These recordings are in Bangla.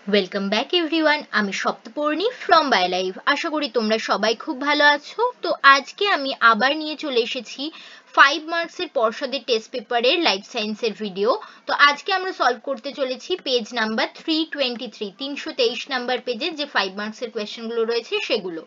ওয়েলকাম ব্যাক এভরিওয়ান, আমি সপ্তপর্ণী ফ্রম বায়োলাইভ। আশা করি তোমরা সবাই খুব ভালো আছো। তো আজকে আমি আবার নিয়ে চলে এসেছি 5 মার্কসের পর্ষদের টেস্ট পেপারের লাইফ সায়েন্সের ভিডিও। তো আজকে আমরা সলভ করতে চলেছি পেজ নাম্বার 323 নাম্বার পেজে যে 5 মার্কসের কোয়েশ্চেনগুলো রয়েছে সেগুলো।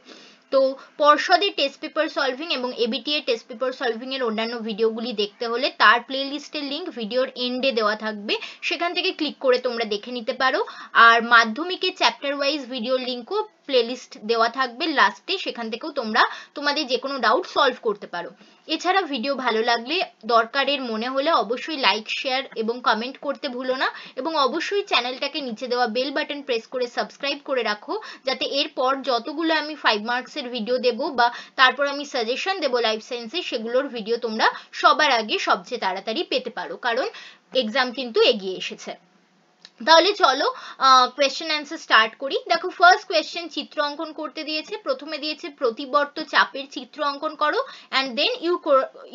তো পর্ষদের টেস্ট পেপার সলভিং এবং এবিটি এর টেস্ট পেপার সলভিং এর অন্যান্য ভিডিওগুলি দেখতে হলে তার প্লে লিস্টের লিঙ্ক ভিডিওর এন্ডে দেওয়া থাকবে, সেখান থেকে ক্লিক করে তোমরা দেখে নিতে পারো। আর মাধ্যমিকের চ্যাপ্টার ওয়াইজ ভিডিওর লিঙ্কও প্লেলিস্ট দেওয়া থাকবে লাস্টে, সেখান থেকেও তোমরা তোমাদের যে কোনো ডাউট সলভ করতে পারো। এছাড়া ভিডিও ভালো লাগলে দরকারের মনে হলে অবশ্যই লাইক, শেয়ার এবং কমেন্ট করতে ভুলো না, এবং অবশ্যই চ্যানেলটাকে নিচে দেওয়া বেল বাটন প্রেস করে সাবস্ক্রাইব করে রাখো, যাতে এরপর যতগুলো আমি 5 মার্কসের ভিডিও দেব বা তারপর আমি সাজেশন দেবো লাইফ সায়েন্সে, সেগুলোর ভিডিও তোমরা সবার আগে সবচেয়ে তাড়াতাড়ি পেতে পারো, কারণ এক্সাম কিন্তু এগিয়ে এসেছে। তাহলে চলো কোয়েশ্চেন অ্যান্সার স্টার্ট করি। দেখো, ফার্স্ট কোয়েশ্চেন চিত্র অঙ্কন করতে দিয়েছে। প্রথমে দিয়েছে প্রতিবর্ত চাপের চিত্র অঙ্কন করো অ্যান্ড দেন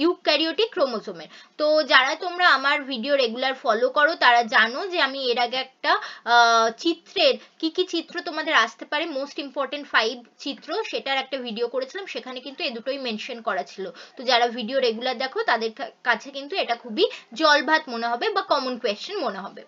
ইউক্যারিওটিক ক্রোমোজোমের। তো যারা তোমরা আমার ভিডিও রেগুলার ফলো করো তারা জানো যে আমি এর আগে একটা চিত্রের কি কি চিত্র তোমাদের আসতে পারে, মোস্ট ইম্পর্টেন্ট 5 চিত্র, সেটার একটা ভিডিও করেছিলাম। সেখানে কিন্তু এ দুটোই মেনশন করা ছিল। তো যারা ভিডিও রেগুলার দেখো তাদের কাছে কিন্তু এটা খুবই জলভাত মনে হবে বা কমন কোয়েশ্চেন মনে হবে।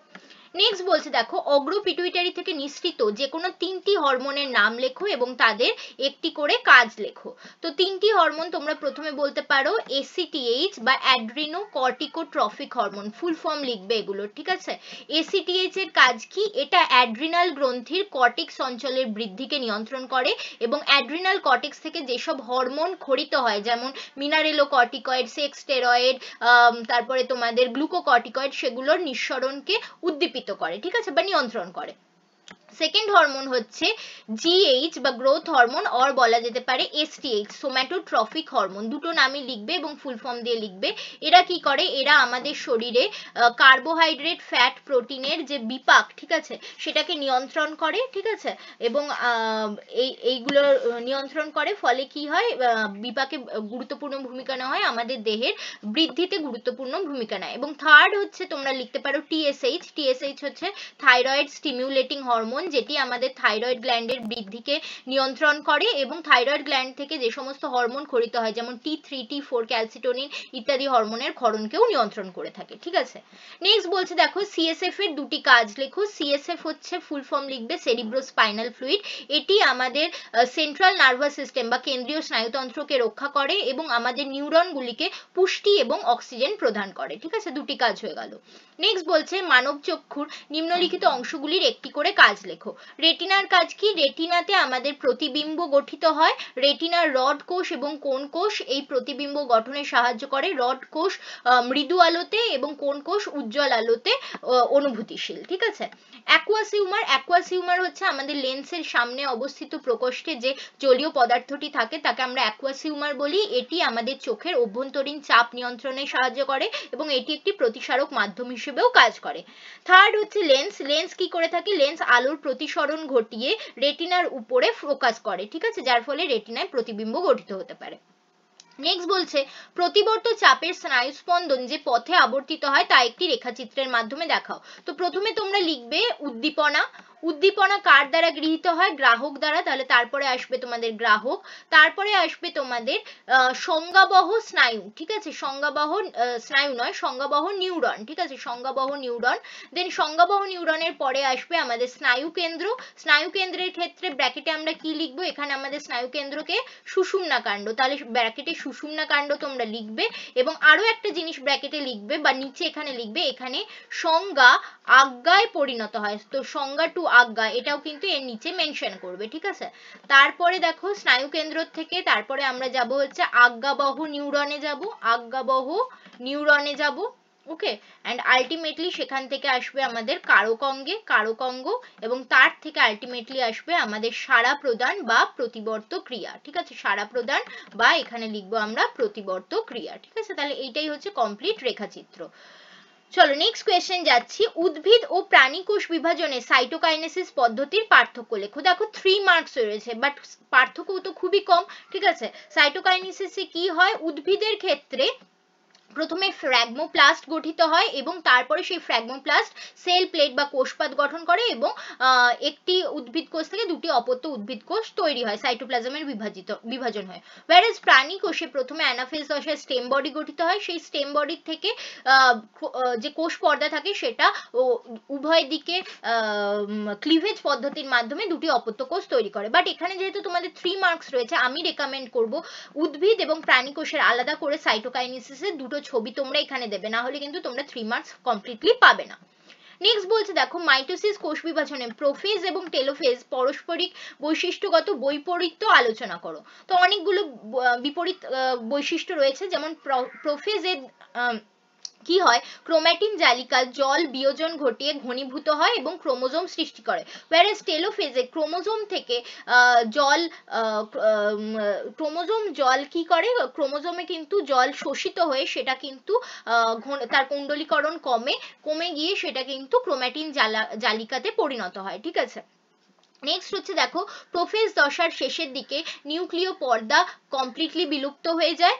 নেক্সট বলছে, দেখো, অগ্র পিটুইটারি থেকে নিঃসৃত যে কোনো 3টি হরমোনের নাম লেখো এবং তাদের একটি করে কাজ লেখো। তো 3টি হরমোন তোমরা প্রথমে বলতে পারো এসিটিএইচ বা অ্যাড্রিনো কর্টিকোট্রফিক হরমোন, ফুল ফর্ম লিখবে এগুলো, ঠিক আছে। এসিটিএইচ এর কাজ কি? এটা অ্যাড্রিনাল গ্রন্থির কর্টেক্স অঞ্চলের বৃদ্ধিকে নিয়ন্ত্রণ করে এবং অ্যাড্রিনাল কর্টেক্স থেকে যেসব হরমোন খরিত হয়, যেমন মিনারেলো কর্টিকয়েড, সেক্স স্টেরয়েড, তারপরে তোমাদের গ্লুকোকর্টিকয়েড, সেগুলোর নিঃসরণকে উদ্দীপিত করে, ঠিক আছে, বা নিয়ন্ত্রণ করে। সেকেন্ড হরমোন হচ্ছে জিএইচ বা গ্রোথ হরমোন, অর বলা যেতে পারে এসটিএইচ, সোম্যাটোট্রফিক হরমোন। দুটো নামই লিখবে এবং ফুল ফর্ম দিয়ে লিখবে। এরা কি করে? এরা আমাদের শরীরে কার্বোহাইড্রেট, ফ্যাট, প্রোটিনের যে বিপাক, ঠিক আছে, সেটাকে নিয়ন্ত্রণ করে, ঠিক আছে, এবং এইগুলো নিয়ন্ত্রণ করে। ফলে কি হয়? বিপাকে গুরুত্বপূর্ণ ভূমিকা নেওয়া হয়, আমাদের দেহের বৃদ্ধিতে গুরুত্বপূর্ণ ভূমিকা নেয়। এবং থার্ড হচ্ছে তোমরা লিখতে পারো টিএসএইচ। টিএসএইচ হচ্ছে থাইরয়েড স্টিমিউলেটিং হরমোন, যেটি আমাদের থাইরয়েড গ্ল্যান্ডের বৃদ্ধিকে নিয়ন্ত্রণ করে এবং থাইরয়েড গ্ল্যান্ড থেকে যে সমস্ত হরমোন খরিত হয়, যেমন T3, T4, ক্যালসিটোনিন ইত্যাদি হরমোনের ক্ষরণকেও নিয়ন্ত্রণ করে থাকে, ঠিক আছে। নেক্সট বলছে, দেখো, সিএসএফ এর দুটি কাজ লেখো। সিএসএফ হচ্ছে, ফুল ফর্ম লিখবে সেরিব্রোস্পাইনাল ফ্লুইড। এটি আমাদের সেন্ট্রাল নার্ভাস সিস্টেম বা কেন্দ্রীয় স্নায়ুতন্ত্রকে রক্ষা করে এবং আমাদের নিউরনগুলিকে পুষ্টি এবং অক্সিজেন প্রদান করে, ঠিক আছে। দুটি কাজ হয়ে গেল। নেক্সট বলছে, মানব চক্ষুর নিম্নলিখিত অংশগুলির একটি করে কাজ লেখো। রেটিনার কাজ কি? রেটিনাতে আমাদের প্রতিবিম্ব গঠিত হয়। রেটিনার রড কোষ এবং কোণ কোষ এই প্রতিবিম্ব গঠনে সাহায্য করে। রড কোষ মৃদু আলোতে এবং কোণ কোষ উজ্জ্বল আলোতে অনুভূতিশীল, ঠিক আছে। অ্যাকুয়াসিউমার। অ্যাকুয়াসিউমার হচ্ছে আমাদের লেন্সের সামনে অবস্থিত প্রকোষ্ঠে যে জলীয় পদার্থটি থাকে তাকে আমরা অ্যাকুয়াসিউমার বলি। এটি আমাদের চোখের অভ্যন্তরীণ চাপ নিয়ন্ত্রণে সাহায্য করে এবং এটি একটি প্রতিসারক মাধ্যম হিসেবেও কাজ করে। থার্ড হচ্ছে লেন্স। লেন্স কি করে থাকে? লেন্স আলোর প্রতিসরণ ঘটিয়ে রেটিনার উপরে ফোকাস করে, ঠিক আছে, যার ফলে রেটিনায় প্রতিবিম্ব গঠিত হতে পারে। নেক্সট বলছে, প্রতিবর্ত চাপের স্নায়ুস্পন্দন যে পথে আবর্তিত হয় তা একটি রেখাচিত্রের মাধ্যমে দেখাও। তো প্রথমে তোমরা লিখবে উদ্দীপনা। উদ্দীপনা কার দ্বারা গৃহীত হয়? গ্রাহক দ্বারা। তাহলে তারপরে আসবে তোমাদের গ্রাহক, তারপরে আসবে তোমাদের সংজ্ঞাবহ স্নায়ু, ঠিক আছে, সংজ্ঞাবহ স্নায়ু নয়, সংজ্ঞাবহ নিউরন, ঠিক আছে, সংজ্ঞাবহ নিউরন। দেন সংজ্ঞাবহ নিউরনের পরে আসবে আমাদের স্নায়ু কেন্দ্র। স্নায়ু কেন্দ্রের ক্ষেত্রে ব্র্যাকেটে আমরা কি লিখবো? এখানে আমাদের স্নায়ু কেন্দ্রকে সুষুম্না কাণ্ড, তাহলে ব্র্যাকেটে সুষুম্না কাণ্ড তোমরা লিখবে। এবং আরো একটা জিনিস ব্র্যাকেটে লিখবে বা নিচে এখানে লিখবে, এখানে সংজ্ঞা আজ্ঞায় পরিণত হয়। তো সংজ্ঞা টু আজ্ঞা, এটাও কিন্তু এর নিচে মেনশন করবে, ঠিক আছে। তারপরে দেখো, স্নায়ু কেন্দ্র থেকে তারপরে আমরা যাব হচ্ছে আজ্ঞাবহ নিউরনে যাব, আজ্ঞাবহ নিউরনে যাব, ওকে। অ্যান্ড আলটিমেটলি সেখান থেকে আসবে আমাদের কারক অঙ্গে, কারক অঙ্গ, এবং তার থেকে আলটিমেটলি আসবে আমাদের সাড়া প্রদান বা প্রতিবর্ত ক্রিয়া, ঠিক আছে, সাড়া প্রদান বা এখানে লিখবো আমরা প্রতিবর্ত ক্রিয়া, ঠিক আছে। তাহলে এইটাই হচ্ছে কমপ্লিট রেখাচিত্র। চলো নেক্সট কোয়েশ্চেন যাচ্ছি। উদ্ভিদ ও প্রাণী কোষ বিভাজনে সাইটোকাইনেসিস পদ্ধতির পার্থক্য লেখো। দেখো 3 মার্কস রয়েছে, বাট পার্থক্য তো খুবই কম, ঠিক আছে। সাইটোকাইনেসিসে কি হয়? উদ্ভিদের ক্ষেত্রে প্রথমে ফ্র্যাগমোপ্লাস্ট গঠিত হয় এবং তারপরে সেই ফ্র্যাগমোপ্লাস্ট সেল প্লেট বা কোষপাত গঠন করে এবং একটি উদ্ভিদ কোষ থেকে দুটি অপত্য উদ্ভিদ কোষ তৈরি হয়, সাইটোপ্লাজমের বিভাজন হয়। whereas প্রাণী কোষে প্রথমে অ্যানাফেজ দশায় স্টেম বডি গঠিত হয়, সেই স্টেম বডি থেকে যে কোষ পর্দা থাকে সেটা উভয় দিকে ক্লিভেজ পদ্ধতির মাধ্যমে দুটি অপত্য কোষ তৈরি করে। বাট এখানে যেহেতু তোমাদের 3 মার্কস রয়েছে, আমি রেকমেন্ড করব উদ্ভিদ এবং প্রাণী কোষের আলাদা করে সাইটোকাইনেসিসের দুটো ছবি তোমরা এখানে দেবে, না হলে কিন্তু তোমরা 3 মার্কস কমপ্লিটলি পাবে না। নেক্সট বলছে দেখো মাইটোসিস কোষ বিভাজনে প্রোফেজ এবং টেলোফেজ পারস্পরিক বৈশিষ্ট্যগত বৈপরীত্য আলোচনা করো। তো অনেকগুলো বিপরীত বৈশিষ্ট্য রয়েছে, যেমন প্রোফেজে কি হয়, ক্রোম্যাটিন জালিকা জল বিয়োজন ঘটিয়ে ঘনীভূত হয় এবং ক্রোমোজোম সৃষ্টি করে। whereas টেলোফেজে ক্রোমোজোম থেকে জল কি করে, ক্রোমোজোমে কিন্তু জল শোষিত হয়ে সেটা কিন্তু তার কুণ্ডলীকরণ কমে গিয়ে সেটা কিন্তু ক্রোম্যাটিন জালিকাতে পরিণত হয়, ঠিক আছে। নেক্সট হচ্ছে দেখো প্রোফেজ দশার শেষের দিকে নিউক্লিয় পর্দা কমপ্লিটলি বিলুপ্ত হয়ে যায়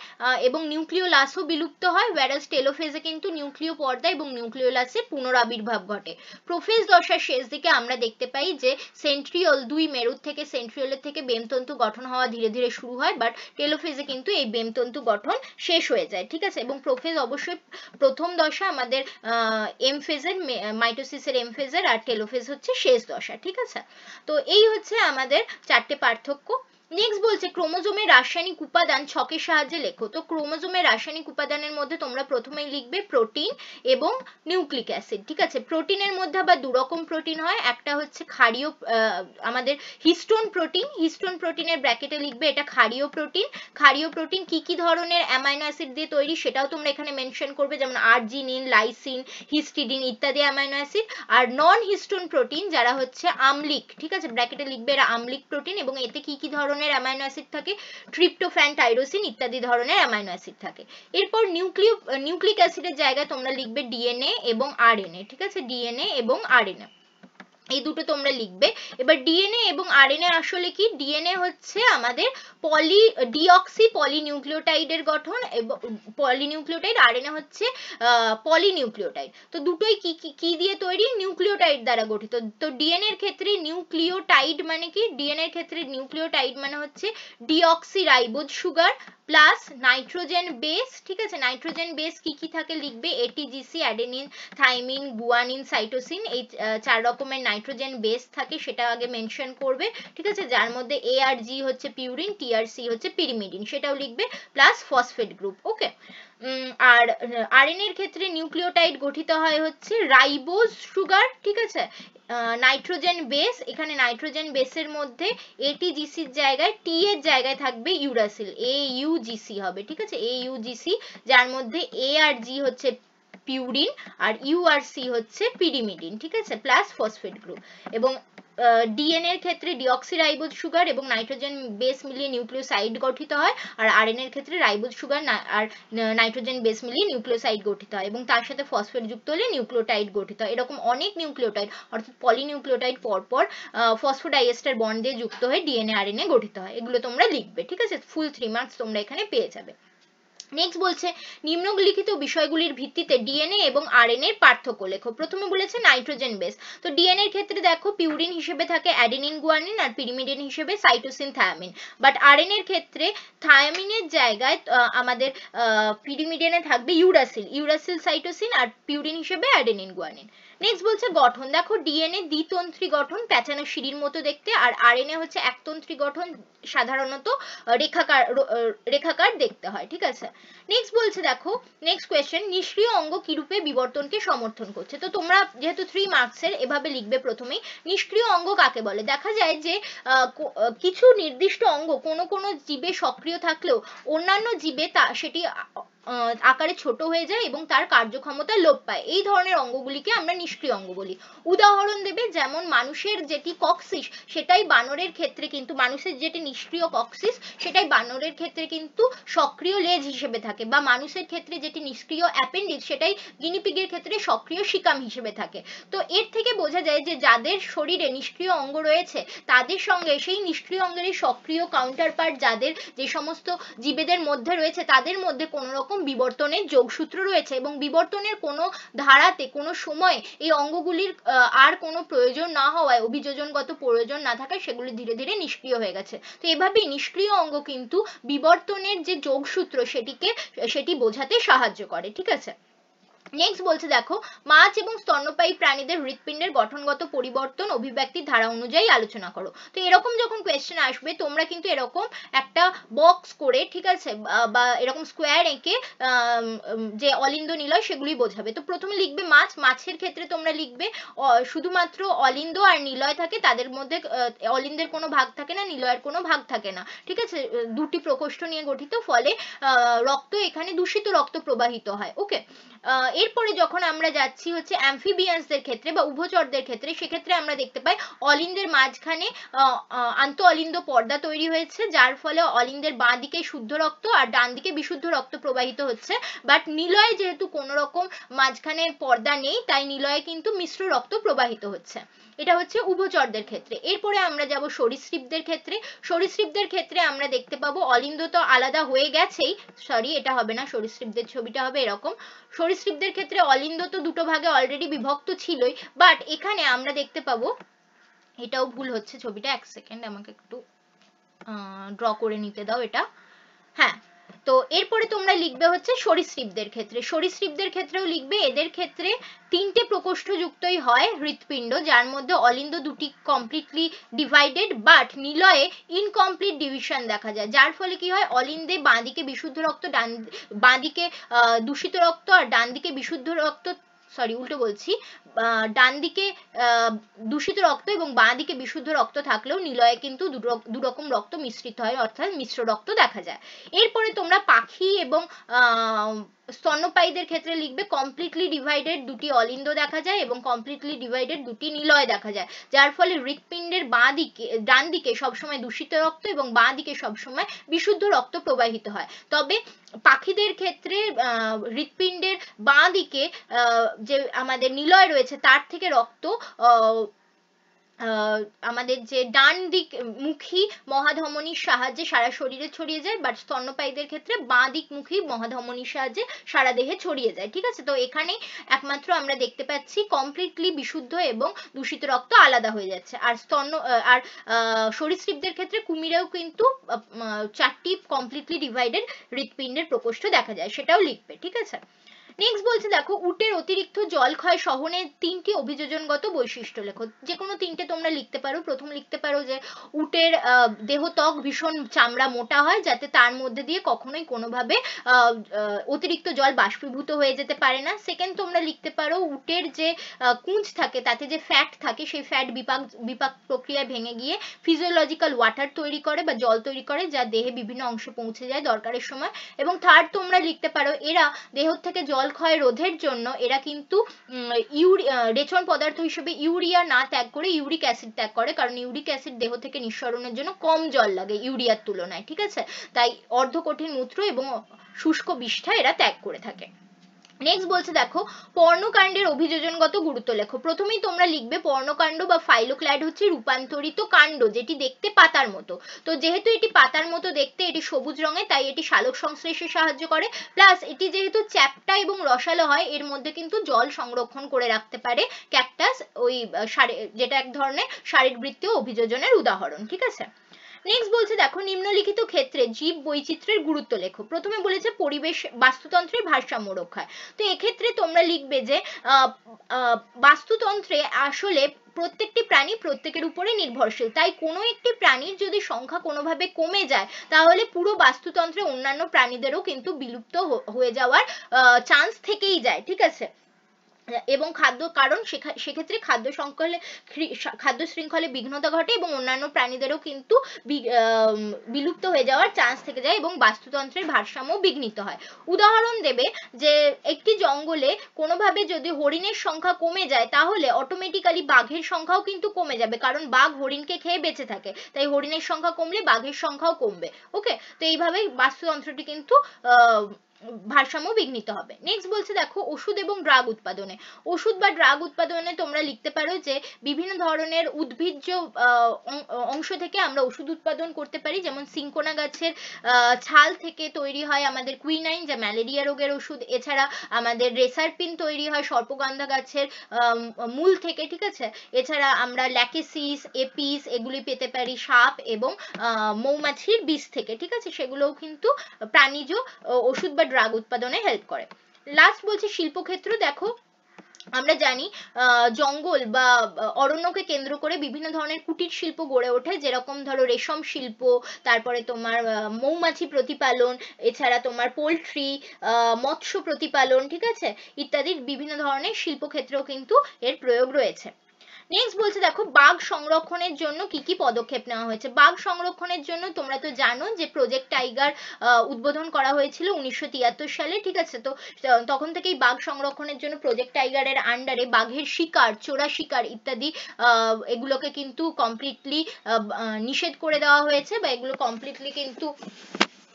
এবং নিউক্লিওলাসও বিলুপ্ত হয়, whereas টেলোফেজে কিন্তু নিউক্লিয় পর্দা এবং নিউক্লিওলাসের পুনরাবির্ভাব ঘটে। প্রোফেজ দশার শেষ দিকে আমরা দেখতে পাই যে সেন্ট্রিওল, দুই মেরুদ থেকে সেন্ট্রিওলের থেকে বেমতন্তু গঠন হওয়া ধীরে ধীরে শুরু হয়, বাট টেলোফেজে কিন্তু এই বেমতন্তু গঠন শেষ হয়ে যায়, ঠিক আছে। এবং প্রোফেজ অবশ্যই প্রথম দশা আমাদের এম ফেজের, মাইটোসিসের এম ফেজের, আর টেলোফেজ হচ্ছে শেষ দশা, ঠিক আছে। তো এই হচ্ছে আমাদের চারটে পার্থক্য। নেক্সট বলছে ক্রোমোজোমের রাসায়নিক উপাদান ছকের সাহায্যে লেখো। তো ক্রোমোজোমের রাসায়নিক উপাদানের মধ্যে তোমরা প্রথমেই লিখবে প্রোটিন এবং নিউক্লিক অ্যাসিড, ঠিক আছে। প্রোটিনের মধ্যে আবার দুরকম প্রোটিন হয়, একটা হচ্ছে ক্ষারীয় আমাদের হিস্টোন প্রোটিন, হিস্টোন প্রোটিনের ব্র্যাকেটে লিখবে এটা ক্ষারীয় প্রোটিন। ক্ষারীয় প্রোটিন কি কি ধরনের অ্যামাইনো অ্যাসিড দিয়ে তৈরি সেটাও তোমরা এখানে মেনশন করবে, যেমন আর্জিনিন, লাইসিন, হিস্টিডিন ইত্যাদি অ্যামাইনো অ্যাসিড। আর নন হিস্টোন প্রোটিন যারা হচ্ছে আমলিক, ঠিক আছে, ব্র্যাকেটে লিখবে এরা আমলিক প্রোটিন, এবং এতে কি কি ধরনের অ্যামাইনো অ্যাসিড থাকে, ট্রিপ্টোফ্যান, টাইরোসিন ইত্যাদি ধরনের অ্যামাইনো অ্যাসিড থাকে। এরপর নিউক্লিক অ্যাসিডের জায়গায় তোমরা লিখবে ডিএনএ এবং আরএনএ, ঠিক আছে, ডিএনএ এবং আরএনএ এই দুটো তোমরা লিখবে। এবার ডিএনএ এবং আরএনএ আসলে কি, ডিএনএ হচ্ছে আমাদের ডিঅক্সি পলিনিউক্লিওটাইডের গঠন, এবং পলিনিউক্লিওটাইড, আরএনএ হচ্ছে পলিনিউক্লিওটাইড। তো দুটোই কি দিয়ে তৈরি, নিউক্লিওটাইড দ্বারা গঠিত। তো ডিএনএ এর ক্ষেত্রে নিউক্লিওটাইড মানে কি, ডিএনএ এর ক্ষেত্রে নিউক্লিওটাইড মানে হচ্ছে deoxy ribose sugar plus nitrogen base, ঠিক আছে। নাইট্রোজেন বেস কি কি থাকে লিখবে এটিজিসি, অ্যাডেনিন, থাইমিন, গুয়ানিন, সাইটোসিন, এই 4 রকমের নাইট্রোজেন বেস থাকে, সেটা আগে মেনশন করবে, ঠিক আছে। যার মধ্যে এ আর জি হচ্ছে পিউরিন, টি আর সি হচ্ছে পিরিমিডিন, সেটাও লিখবে, প্লাস ফসফেট গ্রুপ, ওকে। আর আরএনএ এর ক্ষেত্রে নিউক্লিওটাইড গঠিত হয় হচ্ছে রাইবোজ সুগার, ঠিক আছে, নাইট্রোজেন বেস, এখানে নাইট্রোজেন বেসের মধ্যে এটিজিসির জায়গায় টি এর জায়গায় থাকবে ইউরাসিল, এ ইউজিসি হবে, ঠিক আছে, এ ইউজিসি, যার মধ্যে এ আর জি হচ্ছে পিউরিন আর ইউ আর সি হচ্ছে পিরিমিডিন, ঠিক আছে, প্লাস ফসফেট গ্রুপ। এবং ডিএনএ এর ক্ষেত্রে ডিঅক্সিরাইবোজ সুগার এবং নাইট্রোজেন বেস মিলিয়ে নিউক্লিওসাইড গঠিত হয়, আর আরএনএ এর ক্ষেত্রে রাইবোজ সুগার আর নাইট্রোজেন বেস মিলিয়ে নিউক্লিওসাইড গঠিত হয়, এবং তার সাথে ফসফেট যুক্ত হলে নিউক্লিওটাইড গঠিত হয়। এরকম অনেক নিউক্লিওটাইড অর্থাৎ পলিনিউক্লিওটাইড পরপর ফসফোডাইএস্টার বন্ড দিয়ে যুক্ত হয়ে ডিএনএ আরএনএ গঠিত হয়, এগুলো তোমরা লিখবে, ঠিক আছে। ফুল 3 মার্কস তোমরা এখানে পেয়ে যাবে। নেক্সট বলছে নিম্নলিখিত বিষয়গুলির ভিত্তিতে ডিএনএ এবং আরএনএ এর পার্থক্য লেখো। প্রথমে বলেছে নাইট্রোজেন বেস। তো ডিএনএ এর ক্ষেত্রে দেখো পিউরিন হিসেবে থাকে অ্যাডেনিন, গুয়ানিন, আর পিরিমিডিন হিসেবে সাইটোসিন, থায়ামিন। বাট আরএনএ এর ক্ষেত্রে থায়ামিনের জায়গায় আমাদের পিরিমিডিনে থাকবে ইউরাসিল সাইটোসিন, আর পিউরিন হিসেবে অ্যাডেনিন, গুয়ানিন। নেক্সট বলছে গঠন, দেখো ডিএনএ দ্বিতন্ত্রী গঠন, প্যাঁচানো সিঁড়ির মতো দেখতে, আর আরএনএ হচ্ছে একতন্ত্রী গঠন, সাধারণত রেখাকার দেখতে হয়, ঠিক আছে। নেক্সট বলছে দেখো নেক্সট কোয়েশ্চেন, নিষ্ক্রিয় অঙ্গ কি রূপে বিবর্তনকে সমর্থন করছে। তো তোমরা যেহেতু 3 মার্কসের এভাবে লিখবে প্রথমেই, নিষ্ক্রিয় অঙ্গ কাকে বলে। দেখা যায় যে কিছু নির্দিষ্ট অঙ্গ কোনো জীবে সক্রিয় থাকলেও অন্যান্য জীবে সেটি আকারে ছোট হয়ে যায় এবং তার কার্যক্ষমতা লোপ পায়, এই ধরনের অঙ্গগুলিকে আমরা নিষ্ক্রিয় অঙ্গ বলি। উদাহরণ দেবে, যেমন মানুষের যেটি কক্সিস সেটাই বানরের ক্ষেত্রে কিন্তু, মানুষের যেটি নিষ্ক্রিয় কক্সিস সেটাই বানরের ক্ষেত্রে কিন্তু সক্রিয় লেজ হিসেবে থাকে, বা মানুষের ক্ষেত্রে যেটি নিষ্ক্রিয় অ্যাপেন্ডিক্স সেটাই গিনিপিগের ক্ষেত্রে সক্রিয় শিকাম হিসেবে থাকে। তো এর থেকে বোঝা যায় যে যাদের শরীরে নিষ্ক্রিয় অঙ্গ রয়েছে তাদের সঙ্গে সেই নিষ্ক্রিয় অঙ্গের সক্রিয় কাউন্টার পার্ট যাদের যে সমস্ত জীবেদের মধ্যে রয়েছে তাদের মধ্যে কোনো রকম রকম বিবর্তনের যোগসূত্র রয়েছে এবং বিবর্তনের কোনো ধারাতে কোনো সময় এই অঙ্গগুলির আর কোনো প্রয়োজন না হওয়ায়, অভিযোজনগত প্রয়োজন না থাকায় সেগুলি ধীরে ধীরে নিষ্ক্রিয় হয়ে গেছে। তো এভাবেই নিষ্ক্রিয় অঙ্গ কিন্তু বিবর্তনের যে যোগসূত্র সেটি বোঝাতে সাহায্য করে, ঠিক আছে। নেক্সট বলছে দেখো, মাছ এবং স্তন্যপায়ী প্রাণীদের হৃৎপিণ্ডের গঠনগত পরিবর্তন অভিব্যক্তির ধারা অনুযায়ী আলোচনা করো। তো এরকম যখন কোয়েশ্চেন আসবে তোমরা কিন্তু এরকম একটা বক্স করে, ঠিক আছে, বা এরকম স্কোয়ার এঁকে যে অলিন্দ নিলয় সেগুলি বোঝাবে। তো প্রথমে লিখবে মাছ, মাছের ক্ষেত্রে তোমরা লিখবে শুধুমাত্র অলিন্দ আর নিলয় থাকে, তাদের মধ্যে অলিন্দের কোনো ভাগ থাকে না, নিলয়ের কোনো ভাগ থাকে না, ঠিক আছে, দুটি প্রকোষ্ঠ নিয়ে গঠিত, ফলে রক্ত এখানে দূষিত রক্ত প্রবাহিত হয়। ওকে, এরপরে যখন আমরা যাচ্ছি হচ্ছে অ্যামফিবিয়ান্সদের ক্ষেত্রে বা উভচরদের ক্ষেত্রে, সেক্ষেত্রে আমরা দেখতে পাই অলিন্দের মাঝখানে আন্ত অলিন্দ পর্দা তৈরি হয়েছে, যার ফলে অলিন্দের বাঁ দিকে শুদ্ধ রক্ত আর ডান দিকে বিশুদ্ধ রক্ত প্রবাহিত হচ্ছে। বাট নিলয়ে যেহেতু কোনো রকম মাঝখানে পর্দা নেই, তাই নিলয়ে কিন্তু মিশ্র রক্ত প্রবাহিত হচ্ছে। এটা হচ্ছে উভচরদের ক্ষেত্রে। এরপরে আমরা যাব সরীসৃপদের ক্ষেত্রে। সরীসৃপদের ক্ষেত্রে আমরা দেখতে পাবো অলিন্দ তো আলাদা হয়ে গেছেই, সরি এটা হবে না, সরীসৃপদের ছবিটা হবে এরকম। সরীসৃপদের ক্ষেত্রে অলিন্দ তো দুটো ভাগে অলরেডি বিভক্ত ছিলই, বাট এখানে আমরা দেখতে পাবো, এটাও ভুল হচ্ছে ছবিটা, এক সেকেন্ড আমাকে একটু ড্র করে নিতে দাও এটা। হ্যাঁ, তো এরপরে তোমরা লিখবে হচ্ছে সরীসৃপদের ক্ষেত্রে। সরীসৃপদের ক্ষেত্রেও লিখবে, এদের ক্ষেত্রে তিনটে প্রকোষ্ঠ যুক্তই হয় হৃৎপিণ্ড, যার মধ্যে অলিন্দ দুটি কমপ্লিটলি ডিভাইডেড, বাট নিলয়ে ইনকমপ্লিট ডিভিশন দেখা যায়, যার ফলে কি হয়, অলিন্দে বাঁদিকে বিশুদ্ধ রক্ত, বাঁদিকে দূষিত রক্ত আর ডান দিকে বিশুদ্ধ রক্ত, সরি উল্টো বলছি, ডান দিকে দূষিত রক্ত এবং বাঁ দিকে বিশুদ্ধ রক্ত থাকলেও নিলয়ে কিন্তু দুরকম রক্ত মিশ্রিত হয়, অর্থাৎ মিশ্র রক্ত দেখা যায়। এরপরে তোমরা পাখি এবং স্তন্যপায়ীদের ক্ষেত্রে লিখবে কমপ্লিটলি ডিভাইডেড দুটি অলিন্দ দেখা যায় এবং কমপ্লিটলি ডিভাইডেড দুটি নিলয় দেখা যায়, যার ফলে হৃৎপিণ্ডের ডান দিকে সবসময় দূষিত রক্ত এবং বাঁ দিকে সবসময় বিশুদ্ধ রক্ত প্রবাহিত হয়। তবে পাখিদের ক্ষেত্রে হৃৎপিণ্ডের বাঁ দিকে যে আমাদের নিলয় রয়েছে তার থেকে রক্ত আমাদের যে ডান দিক মুখী মহাধমনীর সাহায্যে সারা শরীরে ছড়িয়ে যায়, বাট স্তন্যপায়ীদের ক্ষেত্রে বাঁ দিক মুখী মহাধমনীর সাহায্যে সারা দেহে ছড়িয়ে যায়, ঠিক আছে। তো এখানে একমাত্র আমরা দেখতে পাচ্ছি কমপ্লিটলি বিশুদ্ধ এবং দূষিত রক্ত আলাদা হয়ে যাচ্ছে। আর সরীসৃপদের ক্ষেত্রে কুমিরেও কিন্তু চারটি কমপ্লিটলি ডিভাইডেড হৃৎপিণ্ডের প্রকোষ্ঠ দেখা যায়, সেটাও লিখবে, ঠিক আছে। নেক্সট বলছে দেখো, উটের অতিরিক্ত জল ক্ষয় সহনের তিনটি অভিযোজনগত বৈশিষ্ট্য লেখো। যে কোনো তিনটে তোমরা লিখতে পারো। প্রথম লিখতে পারো যে উটের দেহত্বক ভীষণ চামড়া মোটা হয়, যাতে তার মধ্যে দিয়ে কখনোই কোনোভাবে অতিরিক্ত জল বাষ্পীভূত হয়ে যেতে পারে না। সেকেন্ড তোমরা লিখতে পারো উটের যে কুঁজ থাকে তাতে যে ফ্যাট থাকে, সেই ফ্যাট বিপাক প্রক্রিয়ায় ভেঙে গিয়ে ফিজিওলজিক্যাল ওয়াটার তৈরি করে বা জল তৈরি করে, যা দেহে বিভিন্ন অংশে পৌঁছে যায় দরকারের সময়। এবং থার্ড তোমরা লিখতে পারো এরা দেহ থেকে জল ক্ষয় রোধের জন্য এরা কিন্তু রেচন পদার্থ হিসেবে ইউরিয়া না ত্যাগ করে ইউরিক অ্যাসিড ত্যাগ করে, কারণ ইউরিক অ্যাসিড দেহ থেকে নিঃসরণের জন্য কম জল লাগে ইউরিয়ার তুলনায়, ঠিক আছে। তাই অর্ধকঠিন মূত্র এবং শুষ্ক বিষ্ঠা এরা ত্যাগ করে থাকে। নেক্সট বলছে দেখো, পর্ণকাণ্ডের অভিযোজনগত গুরুত্ব লেখো। প্রথমেই তোমরা লিখবে পর্ণকাণ্ড বা ফাইলোক্লাইড হচ্ছে রূপান্তরিত কাণ্ড, যেটি দেখতে পাতার মতো। তো যেহেতু এটি পাতার মতো দেখতে, এটি সবুজ রঙের, তাই এটি শালক সংশ্লেষে সাহায্য করে। প্লাস এটি যেহেতু চ্যাপ্টা এবং রসালো হয়, এর মধ্যে কিন্তু জল সংরক্ষণ করে রাখতে পারে ক্যাকটাস, ওই যেটা এক ধরনের শারীরবৃত্তীয় অভিযোজনের উদাহরণ, ঠিক আছে। নেক্সট বলছে দেখো, নিম্নলিখিত ক্ষেত্রে জীব বৈচিত্র্যের গুরুত্ব লেখো। প্রথমে বলেছে পরিবেশ বাস্তুতন্ত্রের ভারসাম্য রক্ষায়। তো এক্ষেত্রে তোমরা লিখবে যে বাস্তুতন্ত্রে আসলে প্রত্যেকটি প্রাণী প্রত্যেকের উপরে নির্ভরশীল, তাই কোনো একটি প্রাণীর যদি সংখ্যা কোনোভাবে কমে যায়, তাহলে পুরো বাস্তুতন্ত্রে অন্যান্য প্রাণীদেরও কিন্তু বিলুপ্ত হয়ে যাওয়ার চান্স থেকেই যায়, ঠিক আছে। এবং কারণ সেক্ষেত্রে খাদ্য শৃঙ্খলে বিঘ্নতা ঘটে এবং অন্যান্য প্রাণীদেরও কিন্তু বিলুপ্ত হয়ে যাওয়ার চান্স থেকে যায় এবং বাস্তুতন্ত্রের ভারসাম্য বিঘ্নিত হয়। উদাহরণ দেবে যে একটি জঙ্গলে কোনোভাবে যদি হরিণের সংখ্যা কমে যায়, তাহলে অটোমেটিক্যালি বাঘের সংখ্যাও কিন্তু কমে যাবে, কারণ বাঘ হরিণকে খেয়ে বেঁচে থাকে, তাই হরিণের সংখ্যা কমলে বাঘের সংখ্যাও কমবে। ওকে, তো এইভাবেই বাস্তুতন্ত্রটি কিন্তু ভারসাম্য বিঘ্নিত হবে। নেক্সট বলছে দেখো ওষুধ এবং ড্রাগ উৎপাদনে। ওষুধ বা ড্রাগ উৎপাদনে তোমরা লিখতে পারো যে বিভিন্ন ধরনের উদ্ভিজ্জ অংশ থেকে আমরা ওষুধ উৎপাদন করতে পারি, যেমন সিনকোনা গাছের ছাল থেকে তৈরি হয় আমাদের কুইনাইন, যা ম্যালেরিয়া রোগের ওষুধ। এছাড়া আমাদের রেসারপিন তৈরি হয় সর্পগন্ধা গাছের মূল থেকে, ঠিক আছে। এছাড়া আমরা ল্যাকেসিস, এপিস এগুলি পেতে পারি সাপ এবং মৌমাছির বীজ থেকে, ঠিক আছে। সেগুলোও কিন্তু প্রাণীজ ওষুধ বা ড্রাগ উৎপাদনে হেল্প করে। লাস্ট বলছি শিল্পক্ষেত্র। দেখো আমরা জানি জঙ্গল বা অরণ্যকে কেন্দ্র করে বিভিন্ন ধরনের কুটির শিল্প গড়ে ওঠে, যেরকম ধরো রেশম শিল্প, তারপরে তোমার মৌমাছি প্রতিপালন, এছাড়া তোমার পোল্ট্রি, মৎস্য প্রতিপালন, ঠিক আছে, ইত্যাদি বিভিন্ন ধরনের শিল্পক্ষেত্রেও কিন্তু এর প্রয়োগ রয়েছে। নেক্সট বলছে দেখো বাঘ সংরক্ষণের জন্য কি কি পদক্ষেপ নেওয়া হয়েছে। বাঘ সংরক্ষণের জন্য তোমরা তো জানো যে প্রজেক্ট টাইগার উদ্বোধন করা হয়েছিল 1973 সালে, ঠিক আছে। তো তখন থেকেই বাঘ সংরক্ষণের জন্য প্রজেক্ট টাইগারের আন্ডারে বাঘের শিকার, চোরা শিকার ইত্যাদি এগুলোকে কিন্তু কমপ্লিটলি নিষেধ করে দেওয়া হয়েছে, বা এগুলো কমপ্লিটলি কিন্তু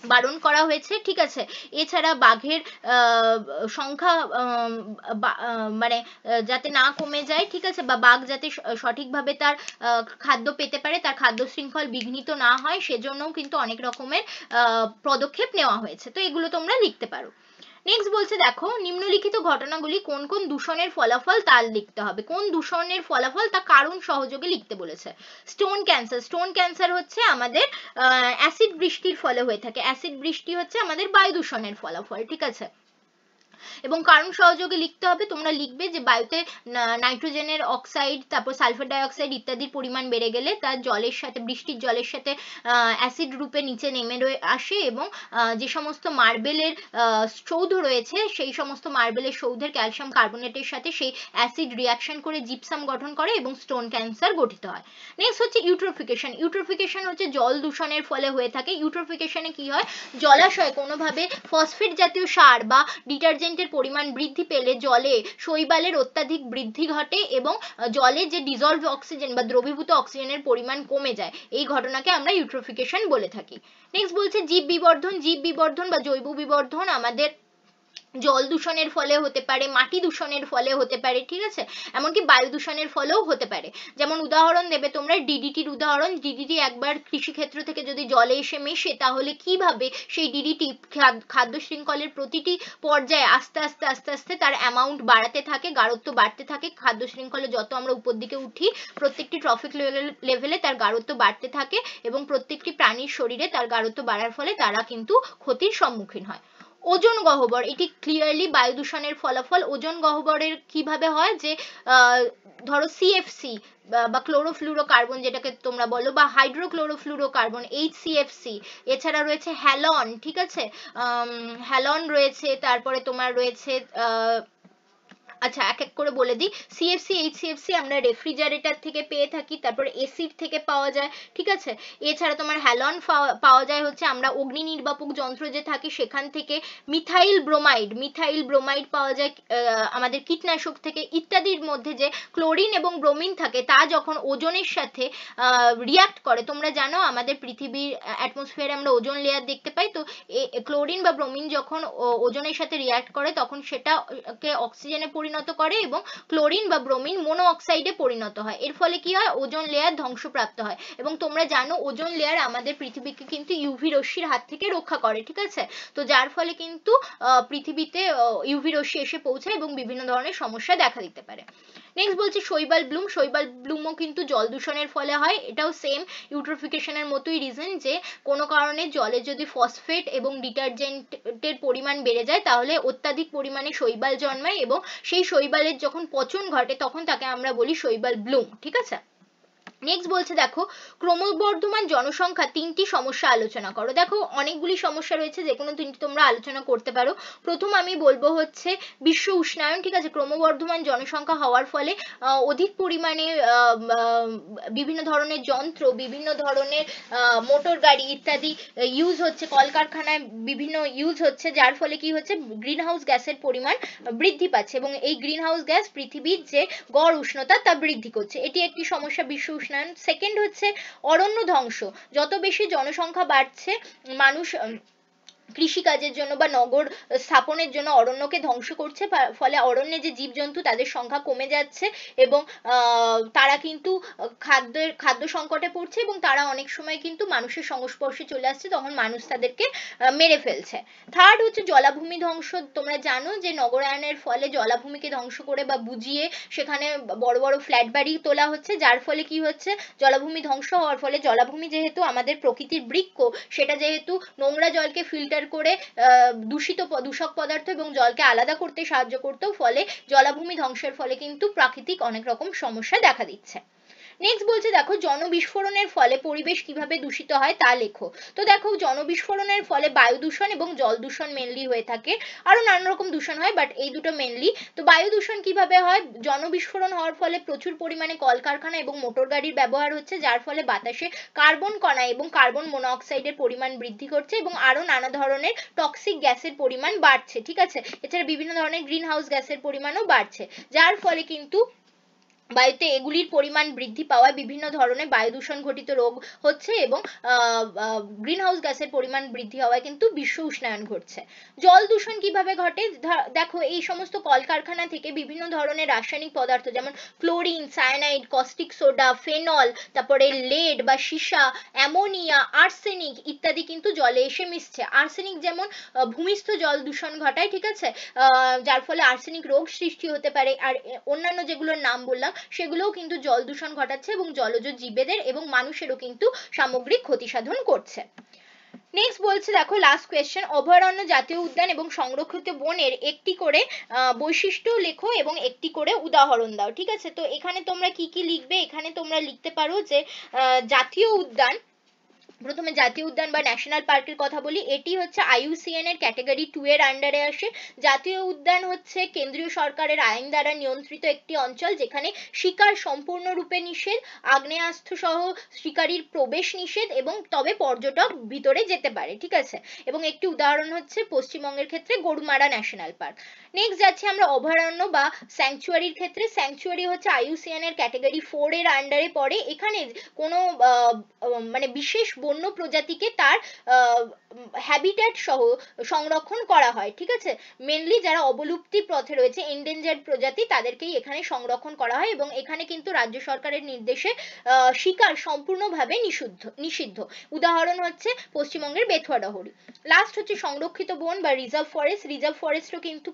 বারণ করা হয়েছে, ঠিক আছে। এছাড়া বাঘের সংখ্যা মানে যাতে না কমে যায়, ঠিক আছে, বা বাঘ যাতে সঠিকভাবে তার খাদ্য পেতে পারে, তার খাদ্য শৃঙ্খল বিঘ্নিত না হয়, সেজন্যও কিন্তু অনেক রকমের পদক্ষেপ নেওয়া হয়েছে। তো এগুলো তোমরা লিখতে পারো। নেক্সট বলছে দেখো নিম্নলিখিত ঘটনাগুলি কোন কোন দূষণের ফলাফল তা লিখতে হবে। কোন দূষণের ফলাফল তা কারণ সহযোগে লিখতে বলেছে। Stone cancer. স্টোন ক্যান্সার হচ্ছে আমাদের অ্যাসিড বৃষ্টির ফলে হয়ে থাকে। অ্যাসিড বৃষ্টি হচ্ছে আমাদের বায়ু দূষণের ফলাফল, ঠিক আছে। এবং কারণ সহযোগে লিখতে হবে, তোমরা লিখবে যে বায়ুতে নাইট্রোজেনের অক্সাইড, তারপর সালফার ডাই অক্সাইড ইত্যাদির পরিমাণ বেড়ে গেলে তার জলের সাথে, বৃষ্টির জলের সাথে অ্যাসিড রূপে নিচে নেমে আসে, এবং যে সমস্ত মার্বেলের সৌধ রয়েছে সেই সমস্ত মার্বেলের সৌধের ক্যালসিয়াম কার্বনেটের সাথে সেই অ্যাসিড রিয়াকশন করে জিপসাম গঠন করে এবং স্টোন ক্যান্সার গঠিত হয়। নেক্সট হচ্ছে ইউট্রোফিকেশন। ইউট্রোফিকেশন হচ্ছে জল দূষণের ফলে হয়ে থাকে। ইউট্রোফিকেশনে কি হয়, জলাশয় কোনোভাবে ফসফেট জাতীয় সার বা ডিটারজেন্টের পরিমাণ বৃদ্ধি পেলে জলে শৈবালের অত্যাধিক বৃদ্ধি ঘটে এবং জলে যে ডিজলভ অক্সিজেন বা দ্রবীভূত অক্সিজেনের পরিমাণ কমে যায়। এই ঘটনাকে আমরা ইউট্রোফিকেশন বলে থাকি। নেক্সট বলছে জীব বিবর্ধন। জীব বিবর্ধন বা জৈব বিবর্ধন আমাদের জল দূষণের ফলে হতে পারে, মাটি দূষণের ফলে হতে পারে, ঠিক আছে, এমনকি বায়ু দূষণের ফলেও হতে পারে। যেমন উদাহরণ দেবে তোমরা ডিডিটির উদাহরণ। ডিডিটি একবার কৃষিক্ষেত্র থেকে যদি জলে এসে মেশে, তাহলে কিভাবে সেই ডিডিটি খাদ্য শৃঙ্খলের প্রতিটি পর্যায়ে আস্তে আস্তে আস্তে আস্তে তার অ্যামাউন্ট বাড়াতে থাকে, গাঢ়ত্ব বাড়তে থাকে। খাদ্য শৃঙ্খলে যত আমরা উপর দিকে উঠি, প্রত্যেকটি ট্রফিক লেভেলে তার গাঢ়ত্ব বাড়তে থাকে, এবং প্রত্যেকটি প্রাণীর শরীরে তার গাঢ়ত্ব বাড়ার ফলে তারা কিন্তু ক্ষতির সম্মুখীন হয়। ওজোন গহ্বর, এটি ক্লিয়ারলি বায়ু দূষণের ফলাফল। ওজোন গহ্বরের কিভাবে হয়, যে ধরো সিএফসি বা ক্লোরোফ্লুরোকার্বন যেটাকে তোমরা বলো, বা হাইড্রোক্লোরোফ্লুরোকার্বন এইচসিএফসি, এছাড়া রয়েছে হ্যালন, ঠিক আছে, হ্যালন রয়েছে, তারপরে তোমার রয়েছে আচ্ছা এক এক করে বলে দিই। সিএফসি, এইচসিএফসি আমরা রেফ্রিজারেটর থেকে পেয়ে থাকি, তারপর এসিড থেকে পাওয়া যায়, ঠিক আছে। এছাড়া তোমার হ্যালন পাওয়া যায় হচ্ছে আমরা অগ্নি নির্বাপক যন্ত্র যে থাকে সেখান থেকে। মিথাইল ব্রোমাইড, মিথাইল ব্রোমাইড পাওয়া যায় আমাদের কীটনাশক থেকে, ইত্যাদির মধ্যে যে ক্লোরিন এবং ব্রোমিন থাকে তা যখন ওজনের সাথে রিয়াক্ট করে, তোমরা জানো আমাদের পৃথিবীর অ্যাটমসফিয়ারে আমরা ওজোন লেয়ার দেখতে পাই, তো ক্লোরিন বা ব্রোমিন যখন ওজনের সাথে রিয়াক্ট করে তখন সেটাকে অক্সিজেনে পরিণত করে এবং ক্লোরিন বা ব্রোমিন মনো অক্সাইডে পরিণত হয়। এর ফলে কি হয়, ওজোন লেয়ার ধ্বংসপ্রাপ্ত হয়। এবং তোমরা জানো ওজোন লেয়ার আমাদের পৃথিবীকে কিন্তু ইউভি রশ্মির হাত থেকে রক্ষা করে, ঠিক আছে। তো যার ফলে কিন্তু পৃথিবীতে ইউভি রশ্মি এসে পৌঁছায় এবং বিভিন্ন ধরনের সমস্যা দেখা দিতে পারে। নেক্সট বলছি শৈবাল ব্লুম। শৈবাল ব্লুমও কিন্তু জল দূষণের ফলে হয়। এটাও সেম ইউট্রোফিকেশনের মতোই রিজন, যে কোনো কারণে জলে যদি ফসফেট এবং ডিটারজেন্টের পরিমাণ বেড়ে যায়, তাহলে অত্যাধিক পরিমাণে শৈবাল জন্মায় এবং সেই শৈবালের যখন পচন ঘটে তখন তাকে আমরা বলি শৈবাল ব্লুম, ঠিক আছে। নেক্সট বলছে দেখো ক্রমবর্ধমান জনসংখ্যা তিনটি সমস্যা আলোচনা করো। দেখো অনেকগুলি সমস্যা রয়েছে, যে কোনো তিনটি তোমরা আলোচনা করতে পারো। প্রথম আমি বলবো হচ্ছে বিশ্ব উষ্ণায়ন, ঠিক আছে। ক্রমবর্ধমান জনসংখ্যা হওয়ার ফলে অধিক পরিমাণে বিভিন্ন ধরনের যন্ত্র, বিভিন্ন ধরনের মোটর গাড়ি ইত্যাদি ইউজ হচ্ছে, কলকারখানায় বিভিন্ন ইউজ হচ্ছে, যার ফলে কি হচ্ছে, গ্রিন হাউস গ্যাসের পরিমাণ বৃদ্ধি পাচ্ছে এবং এই গ্রিন হাউস গ্যাস পৃথিবীর যে গড় উষ্ণতা তা বৃদ্ধি করছে। এটি একটি সমস্যা, বিশ্ব উষ্ণায়ন। সেকেন্ড হচ্ছে অরণ্য ধ্বংস। যত বেশি জনসংখ্যা বাড়ছে, মানুষ কৃষিকাজের জন্য বা নগর স্থাপনের জন্য অরণ্যকে ধ্বংস করছে, ফলে অরণ্যে যে জীবজন্তু তাদের সংখ্যা কমে যাচ্ছে এবং তারা কিন্তু খাদ্য সংকটে পড়ছে এবং তারা অনেক সময় কিন্তু মানুষের সংস্পর্শে চলে আসছে, তখন মানুষ তাদেরকে মেরে ফেলছে। থার্ড হচ্ছে জলাভূমি ধ্বংস। তোমরা জানো যে নগরায়নের ফলে জলাভূমিকে ধ্বংস করে বা বুঝিয়ে সেখানে বড় বড় ফ্ল্যাট বাড়ি তোলা হচ্ছে, যার ফলে কি হচ্ছে, জলাভূমি ধ্বংস হওয়ার ফলে জলাভূমি যেহেতু আমাদের প্রকৃতির বৃক্ষ, সেটা যেহেতু নোংরা জলকে ফিল্টার করে দূষক পদার্থ এবং জলকে আলাদা করতে সাহায্য করতো, ফলে জলাভূমি ধ্বংসের ফলে কিন্তু প্রাকৃতিক অনেক রকম সমস্যা দেখা দিচ্ছে। নেক্সট বলছে দেখো জনবিস্ফোরণের ফলে পরিবেশ কিভাবে দূষিত হয় তা লেখো। তো দেখো জনবিস্ফোরণের ফলে বায়ু দূষণ এবং জল দূষণ মেনলি হয়ে থাকে, আরো নানা রকম দূষণ হয় বাট এই দুটো মেনলি। তো বায়ু দূষণ কিভাবে হয়, জনবিস্ফোরণ হওয়ার ফলে প্রচুর পরিমাণে কলকারখানা এবং মোটর গাড়ির ব্যবহার হচ্ছে, যার ফলে বাতাসে কার্বন কণা এবং কার্বন মনোঅক্সাইডের পরিমাণ বৃদ্ধি করছে এবং আরো নানা ধরনের টক্সিক গ্যাসের পরিমাণ বাড়ছে, ঠিক আছে। এছাড়া বিভিন্ন ধরনের গ্রিন হাউস গ্যাসের পরিমাণও বাড়ছে, যার ফলে কিন্তু বায়ুতে এগুলির পরিমাণ বৃদ্ধি পাওয়ায় বিভিন্ন ধরনের বায়ু দূষণ ঘটিত রোগ হচ্ছে এবং গ্রিন হাউস গ্যাসের পরিমাণ বৃদ্ধি হওয়ায় কিন্তু বিশ্ব উষ্ণায়ন ঘটছে। জল দূষণ কিভাবে ঘটে, দেখো এই সমস্ত কলকারখানা থেকে বিভিন্ন ধরনের রাসায়নিক পদার্থ যেমন chlorine, cyanide, caustic soda, phenol, তারপরে লেড বা সীসা, অ্যামোনিয়া, আর্সেনিক ইত্যাদি কিন্তু জলে এসে মিশছে। আর্সেনিক যেমন ভূমিস্থ জল দূষণ ঘটায়, ঠিক আছে, যার ফলে আর্সেনিক রোগ সৃষ্টি হতে পারে। আর অন্যান্য যেগুলোর নাম বললাম সেগুলোও কিন্তু জল দূষণ ঘটাচ্ছে এবং জলজ জীবেদের এবং মানুষেরও কিন্তু সামগ্রিক ক্ষতি সাধন করছে। নেক্সট বলছে দেখো লাস্ট কোয়েশ্চেন, অভয়ারণ্য, জাতীয় উদ্যান এবং সংরক্ষিত বনের একটি করে বৈশিষ্ট্য লেখো এবং একটি করে উদাহরণ দাও, ঠিক আছে। তো এখানে তোমরা কি কি লিখবে, এখানে তোমরা লিখতে পারো যে জাতীয় উদ্যান, প্রথমে জাতীয় উদ্যান বা ন্যাশনাল পার্কের কথা বলি, এটি হচ্ছে IUCN এর ক্যাটাগরি 2 এর আন্ডারে আসে। জাতীয় উদ্যান হচ্ছে কেন্দ্রীয় সরকারের আইন দ্বারা নিয়ন্ত্রিত একটি অঞ্চল, যেখানে শিকার সম্পূর্ণরূপে নিষেধ, আগ্নেয়াস্ত্র সহ শিকারীর প্রবেশ নিষেধ এবং তবে পর্যটক ভিতরে যেতে পারে, ঠিক আছে। এবং একটি উদাহরণ হচ্ছে পশ্চিমবঙ্গের ক্ষেত্রে গরুমারা ন্যাশনাল পার্ক। নেক্সট যাচ্ছি আমরা অভয়ারণ্য বা স্যাংচুয়ারির ক্ষেত্রে। স্যাংচুয়ারি হচ্ছে IUCN এর ক্যাটাগরি 4 এর আন্ডারে পড়ে। এখানে কোনো মানে বিশেষ বন্য প্রজাতিকে তার হ্যাবিট্যাট সহ সংরক্ষণ করা হয়, ঠিক আছে। মেনলি যারা অবলুপ্তির পথে রয়েছে, এন্ডেঞ্জার্ড প্রজাতি, তাদেরকেই এখানে সংরক্ষণ করা হয় এবং এখানে কিন্তু রাজ্য সরকারের নির্দেশে শিকার সম্পূর্ণভাবে নিষিদ্ধ। উদাহরণ হচ্ছে পশ্চিমবঙ্গের বেথুয়া ডহরি। লাস্ট হচ্ছে সংরক্ষিত বন বা রিজার্ভ ফরেস্ট। রিজার্ভ ফরেস্টও কিন্তু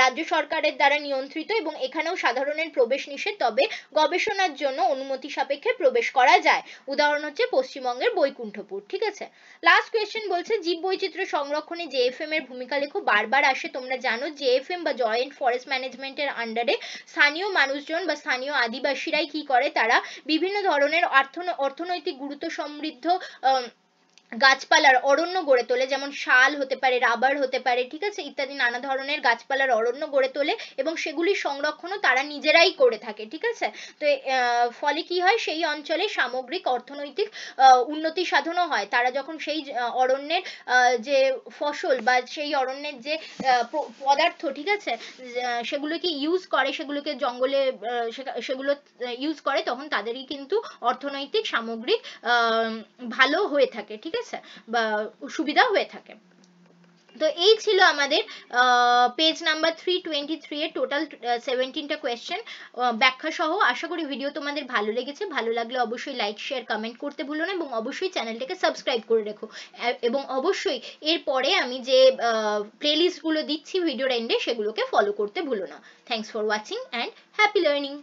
রাজ্য সরকারের দ্বারা নিয়ন্ত্রিত এবং এখানেও সাধারণের প্রবেশ নিষেধ, তবে গবেষণার জন্য অনুমতি সাপেক্ষে প্রবেশ করা যায়। উদাহরণ হচ্ছে পশ্চিমবঙ্গের বৈকুণ্ঠপুর, ঠিক আছে। লাস্ট কোয়েশ্চেন বলছে জীব বৈচিত্র্য সংরক্ষণে JFM এর ভূমিকা লেখো। বারবার আসে, তোমরা জানো JFM বা জয়েন্ট ফরেস্ট ম্যানেজমেন্টের আন্ডারে স্থানীয় মানুষজন বা স্থানীয় আদিবাসীরাই কি করে, তারা বিভিন্ন ধরনের অর্থনৈতিক গুরুত্ব সমৃদ্ধ গাছপালার অরণ্য গড়ে তোলে, যেমন শাল হতে পারে, রাবার হতে পারে, ঠিক আছে, ইত্যাদি নানা ধরনের গাছপালার অরণ্য গড়ে তোলে এবং সেগুলির সংরক্ষণও তারা নিজেরাই করে থাকে, ঠিক আছে। তো ফলে কি হয়, সেই অঞ্চলে সামগ্রিক অর্থনৈতিক উন্নতি সাধনও হয়। তারা যখন সেই অরণ্যের যে ফসল বা সেই অরণ্যের যে পদার্থ, ঠিক আছে, সেগুলোকে ইউজ করে, সেগুলোকে জঙ্গলে সেগুলো ইউজ করে, তখন তাদেরই কিন্তু অর্থনৈতিক সামগ্রিক ভালো হয়ে থাকে, ঠিক আছে, বা সুবিধা হয়ে থাকে। তো এই ছিল আমাদের পেজ নাম্বার 323 এর টোটাল 17টা কোয়েশ্চেন ব্যাখ্যা সহ। আশা করি ভিডিও তোমাদের ভালো লেগেছে। ভালো লাগলে অবশ্যই লাইক, শেয়ার, কমেন্ট করতে ভুলো না এবং অবশ্যই চ্যানেলটাকে সাবস্ক্রাইব করে রেখো এবং অবশ্যই এরপরে আমি যে প্লেলিস্টগুলো দিচ্ছি ভিডিওর এন্ডে, সেগুলোকে ফলো করতে ভুলো না। Thanks for watching and happy learning.